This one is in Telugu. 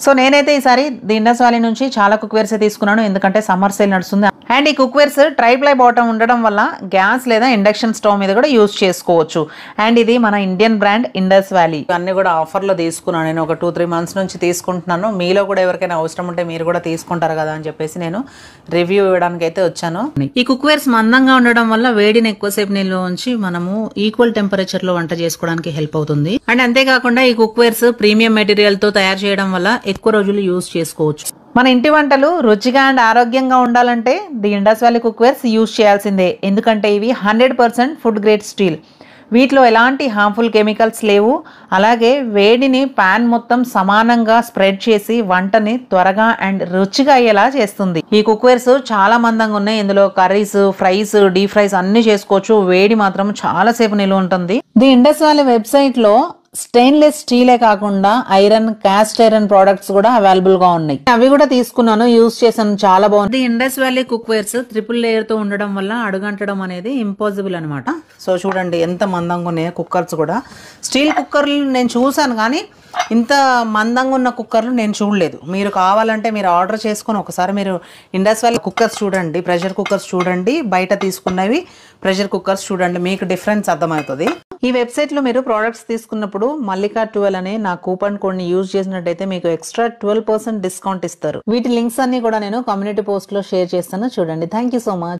సో నేనైతే ఈసారి ది ఇండస్ వ్యాలీ నుంచి చాలా కుక్వేర్స్ తీసుకున్నాను, ఎందుకంటే సమ్మర్ సేల్ నడుస్తుంది. అండ్ ఈ కుక్వేర్స్ ట్రైప్లై బాటమ్ ఉండడం వల్ల గ్యాస్ లేదా ఇండక్షన్ స్టవ్ మీద కూడా యూజ్ చేసుకోవచ్చు. అండ్ ఇది మన ఇండియన్ బ్రాండ్ ఇండస్ వ్యాలీ. అన్ని కూడా ఆఫర్లో తీసుకున్నాను. నేను ఒక 2-3 మంత్స్ నుంచి తీసుకుంటున్నాను. మీలో కూడా ఎవరికైనా అవసరం ఉంటే మీరు కూడా తీసుకుంటారు కదా అని చెప్పేసి నేను రివ్యూ ఇవ్వడానికి అయితే వచ్చాను. ఈ కుక్వేర్స్ మందంగా ఉండడం వల్ల వేడిని ఎక్కువసేపు నిల్వ ఉంచి మనము ఈక్వల్ టెంపరేచర్ లో వంట చేసుకోవడానికి హెల్ప్ అవుతుంది. అండ్ అంతేకాకుండా ఈ కుక్వేర్స్ ప్రీమియం మెటీరియల్ తో తయారు చేయడం వల్ల ఎక్కువ రోజులు యూజ్ చేసుకోవచ్చు. మన ఇంటి వంటలు రుచిగా అండ్ ఆరోగ్యంగా ఉండాలంటే the Indus valley cookwares use చేయాల్సిందే. ఎందుకంటే ఇవి 100% ఫుడ్ గ్రేడ్ స్టీల్. వీటిలో ఎలాంటి హార్మ్ఫుల్ కెమికల్స్ లేవు. అలాగే వేడిని ప్యాన్ మొత్తం సమానంగా స్ప్రెడ్ చేసి వంటని త్వరగా అండ్ రుచిగా అయ్యేలా చేస్తుంది. ఈ కుక్వేర్స్ చాలా మందంగా ఉన్నాయి. ఇందులో కర్రీస్, ఫ్రైస్, డీప్ ఫ్రైస్ అన్ని చేసుకోవచ్చు. వేడి మాత్రం చాలా సేపు నిలువ ఉంటుంది. ది ఇండస్ వ్యాలీ వెబ్సైట్ లో స్టెయిన్లెస్ స్టీలే కాకుండా ఐరన్, కాస్ట్ ఐరన్ ప్రొడక్ట్స్ కూడా అవైలబుల్ గా ఉన్నాయి. అవి కూడా తీసుకున్నాను, యూజ్ చేశాను, చాలా బాగుంది. ఇండస్ వ్యాలీ కుక్వేర్స్ 3 లేయర్ తో ఉండడం వల్ల అడుగంటడం అనేది ఇంపాసిబుల్ అనమాట. సో చూడండి ఎంత మందంగా ఉన్నాయి కుక్కర్స్ కూడా. స్టీల్ కుక్కర్లు నేను చూసాను కానీ ఇంత మందంగా ఉన్న కుక్కర్లు నేను చూడలేదు. మీరు కావాలంటే మీరు ఆర్డర్ చేసుకొని ఒకసారి మీరు ఇండస్ వ్యాలీ కుక్కర్స్ చూడండి, ప్రెషర్ కుక్కర్స్ చూడండి, బయట తీసుకున్నవి ప్రెషర్ కుక్కర్స్ చూడండి, మీకు డిఫరెన్స్ అర్థమవుతుంది. ఈ వెబ్సైట్ లో మీరు ప్రోడక్ట్స్ తీసుకున్నప్పుడు మల్లికా 12 అనే నా కూపన్ కోడ్ ని యూజ్ చేసినట్టయితే మీకు ఎక్స్ట్రా 12% డిస్కౌంట్ ఇస్తారు. వీటి లింక్స్ అన్ని కూడా నేను కమ్యూనిటీ పోస్ట్ లో షేర్ చేస్తాను, చూడండి. Thank you so much.